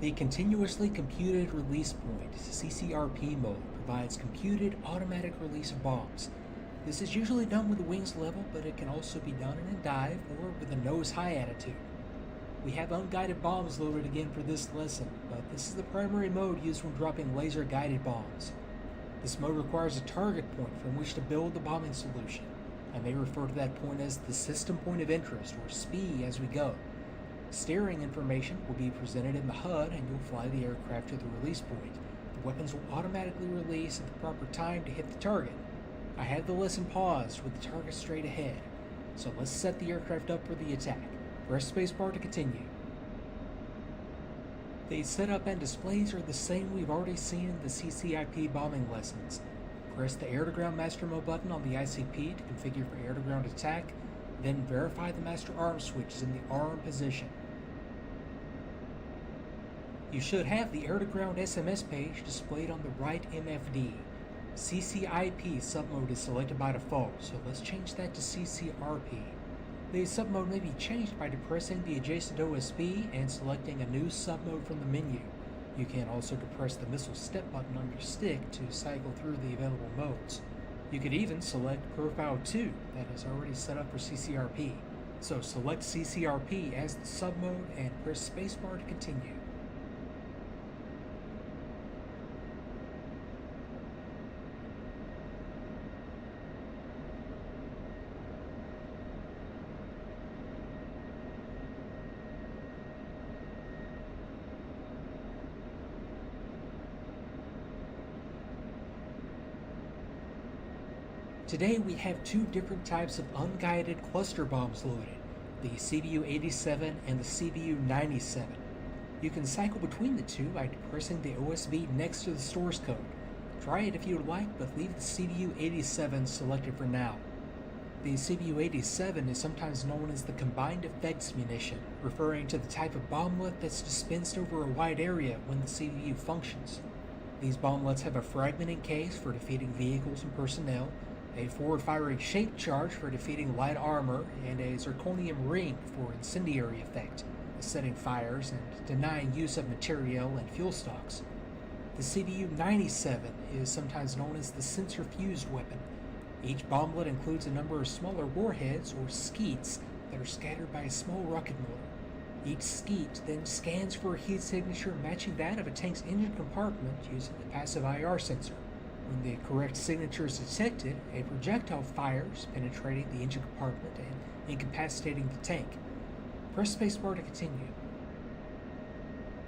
The Continuously Computed Release Point CCRP mode provides computed automatic release of bombs. This is usually done with the wings level, but it can also be done in a dive or with a nose high attitude. We have unguided bombs loaded again for this lesson, but this is the primary mode used when dropping laser guided bombs. This mode requires a target point from which to build the bombing solution. I may refer to that point as the system point of interest, or SPI, as we go. Steering information will be presented in the HUD and you'll fly the aircraft to the release point. The weapons will automatically release at the proper time to hit the target. I have the lesson paused with the target straight ahead, so let's set the aircraft up for the attack. Press spacebar to continue. The setup and displays are the same we've already seen in the CCIP bombing lessons. Press the air-to-ground master mode button on the ICP to configure for air-to-ground attack, then verify the master arm switch is in the arm position. You should have the air-to-ground SMS page displayed on the right MFD. CCIP submode is selected by default, so let's change that to CCRP. The submode may be changed by depressing the adjacent OSB and selecting a new submode from the menu. You can also depress the missile step button on your stick to cycle through the available modes. You could even select Profile 2 that is already set up for CCRP. So select CCRP as the submode and press spacebar to continue. Today we have two different types of unguided cluster bombs loaded, the CBU87 and the CBU97. You can cycle between the two by depressing the OSB next to the source code. Try it if you would like, but leave the CBU87 selected for now. The CBU87 is sometimes known as the Combined Effects Munition, referring to the type of bomblet that's dispensed over a wide area when the CBU functions. These bomblets have a fragmenting case for defeating vehicles and personnel, a forward-firing shape charge for defeating light armor, and a zirconium ring for incendiary effect, setting fires and denying use of materiel and fuel stocks. The CBU-97 is sometimes known as the sensor-fused weapon. Each bomblet includes a number of smaller warheads, or skeets, that are scattered by a small rocket motor. Each skeet then scans for a heat signature matching that of a tank's engine compartment using the passive IR sensor. When the correct signature is detected, a projectile fires, penetrating the engine compartment and incapacitating the tank. Press spacebar to continue.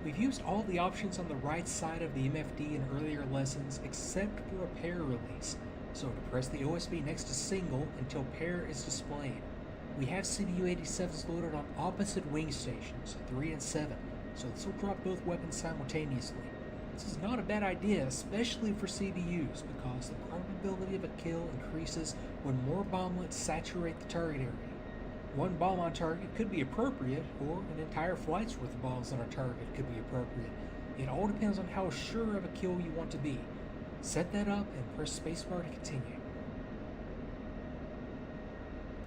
We've used all the options on the right side of the MFD in earlier lessons except for a pair release, so depress the OSB next to single until pair is displayed. We have CBU-87s loaded on opposite wing stations, 3 and 7, so this will drop both weapons simultaneously. This is not a bad idea, especially for CBUs, because the probability of a kill increases when more bomblets saturate the target area. One bomb on target could be appropriate, or an entire flight's worth of bombs on a target could be appropriate. It all depends on how sure of a kill you want to be. Set that up and press spacebar to continue.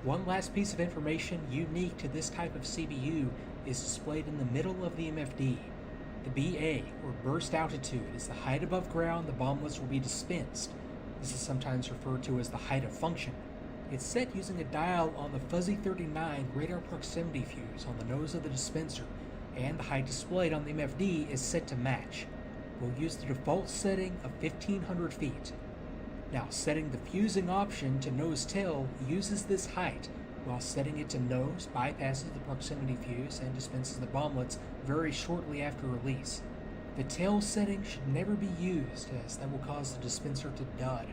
One last piece of information unique to this type of CBU is displayed in the middle of the MFD. The BA, or burst altitude, is the height above ground the bomblets will be dispensed. This is sometimes referred to as the height of function. It's set using a dial on the Fuzzy 39 radar proximity fuse on the nose of the dispenser, and the height displayed on the MFD is set to match. We'll use the default setting of 1500 feet. Now, setting the fusing option to nose-tail uses this height, while setting it to nose bypasses the proximity fuse and dispenses the bomblets very shortly after release. The tail setting should never be used, as that will cause the dispenser to dud.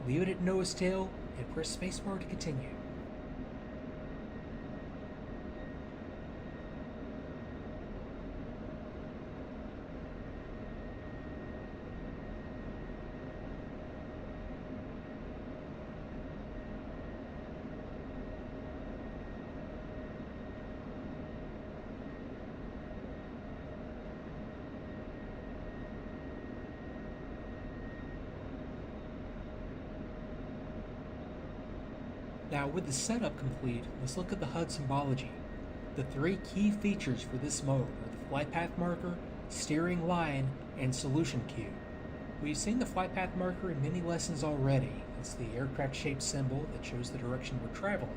Leave it at nose-tail and press spacebar to continue. Now, with the setup complete, let's look at the HUD symbology. The three key features for this mode are the flight path marker, steering line, and solution queue. We've seen the flight path marker in many lessons already. It's the aircraft-shaped symbol that shows the direction we're traveling.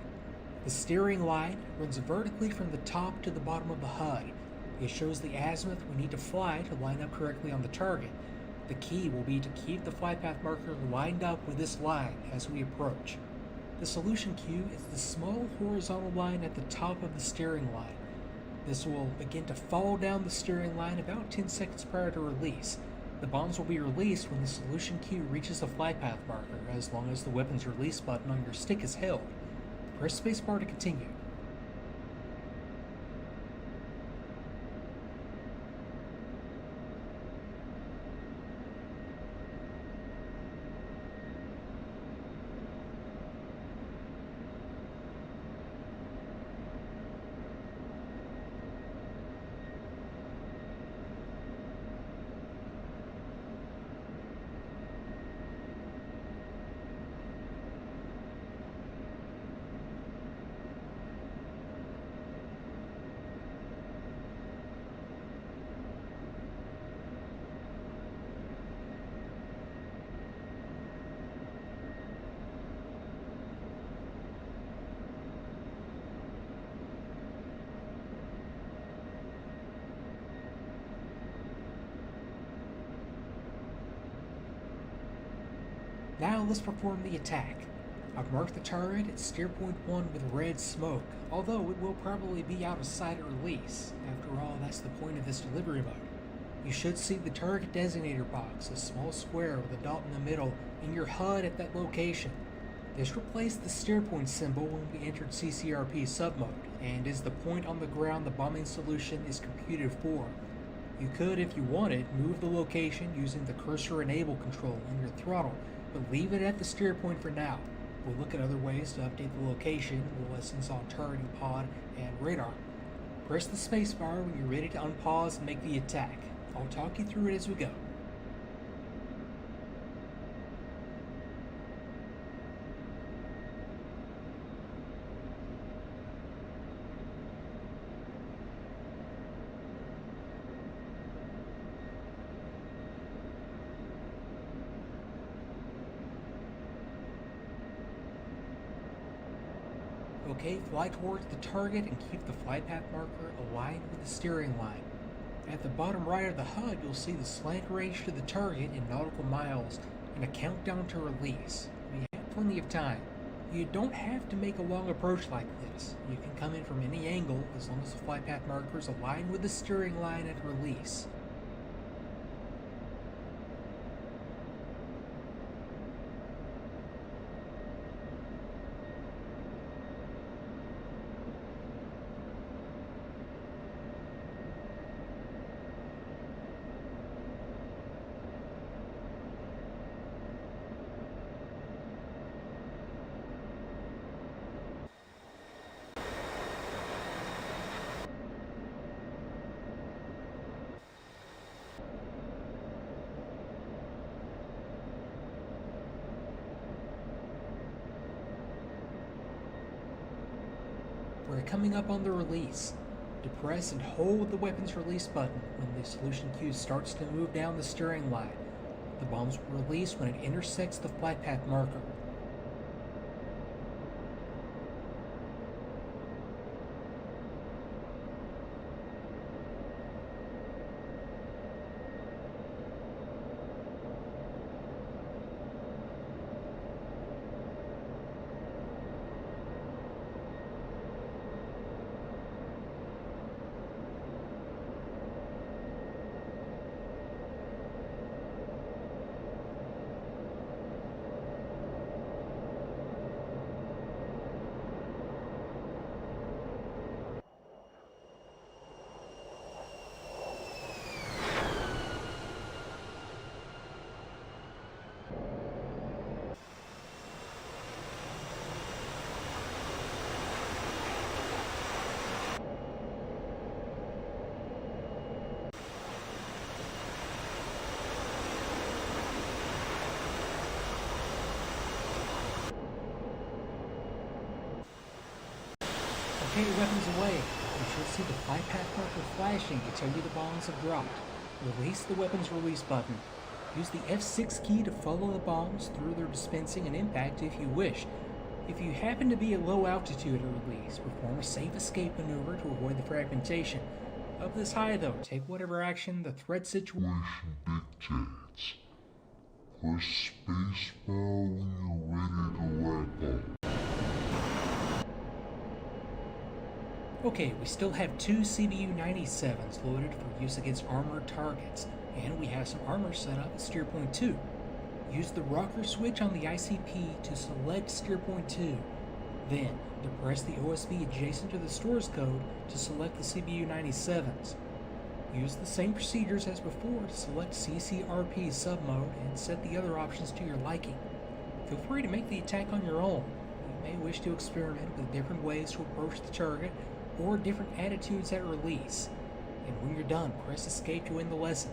The steering line runs vertically from the top to the bottom of the HUD. It shows the azimuth we need to fly to line up correctly on the target. The key will be to keep the flight path marker lined up with this line as we approach. The solution queue is the small horizontal line at the top of the steering line. This will begin to fall down the steering line about 10 seconds prior to release. The bombs will be released when the solution queue reaches the flight path marker, as long as the weapon's release button on your stick is held. Press spacebar to continue. Now let's perform the attack. I've marked the target at steer point 1 with red smoke, although it will probably be out of sight at release. After all, that's the point of this delivery mode. You should see the target designator box, a small square with a dot in the middle, in your HUD at that location. This replaced the steer point symbol when we entered CCRP submode, and is the point on the ground the bombing solution is computed for. You could, if you wanted, move the location using the cursor enable control on your throttle, but leave it at the steer point for now. We'll look at other ways to update the location with lessons on targeting pod and radar. Press the spacebar when you're ready to unpause and make the attack. I'll talk you through it as we go. Okay, fly towards the target and keep the flight path marker aligned with the steering line. At the bottom right of the HUD, you'll see the slant range to the target in nautical miles and a countdown to release. We have plenty of time. You don't have to make a long approach like this. You can come in from any angle as long as the flight path marker is aligned with the steering line at release. We're coming up on the release. Depress and hold the weapon's release button when the solution queue starts to move down the steering line. The bombs will release when it intersects the flight path marker. Okay, weapons away. You should see the flight path marker flashing to tell you the bombs have dropped. Release the weapon's release button. Use the F6 key to follow the bombs through their dispensing and impact if you wish. If you happen to be at low altitude at release, perform a safe escape maneuver to avoid the fragmentation. Up this high, though, take whatever action the threat situation dictates. Push spacebar when you're ready to wrap up. Okay, we still have two CBU97s loaded for use against armored targets, and we have some armor set up at steer point 2. Use the rocker switch on the ICP to select steer point 2. Then, depress the OSB adjacent to the stores code to select the CBU97s. Use the same procedures as before to select CCRP submode and set the other options to your liking. Feel free to make the attack on your own. You may wish to experiment with different ways to approach the target or different attitudes at release. And when you're done, press escape to end the lesson.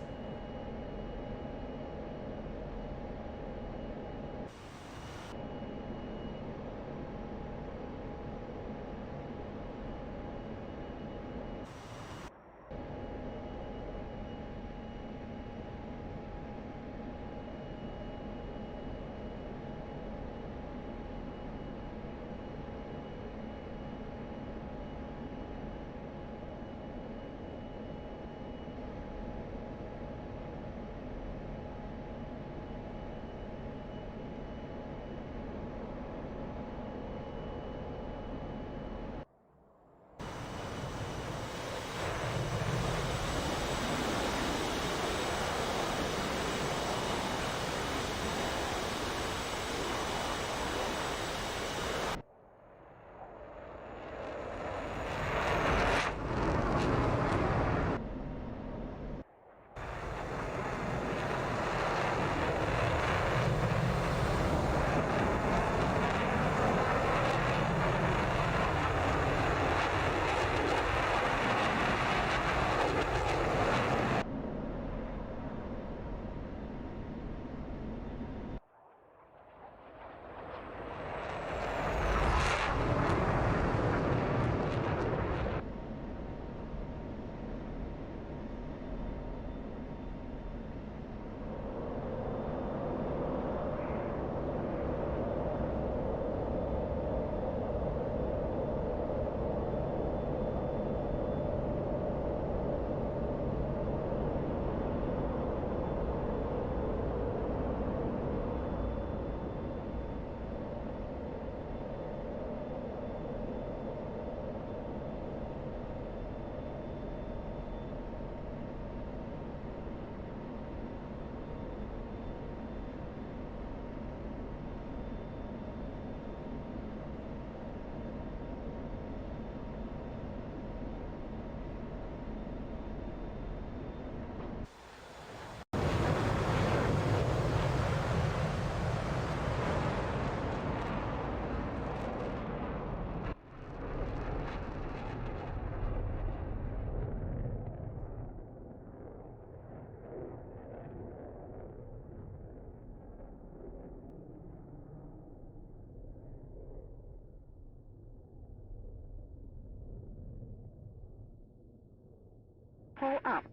Pull up.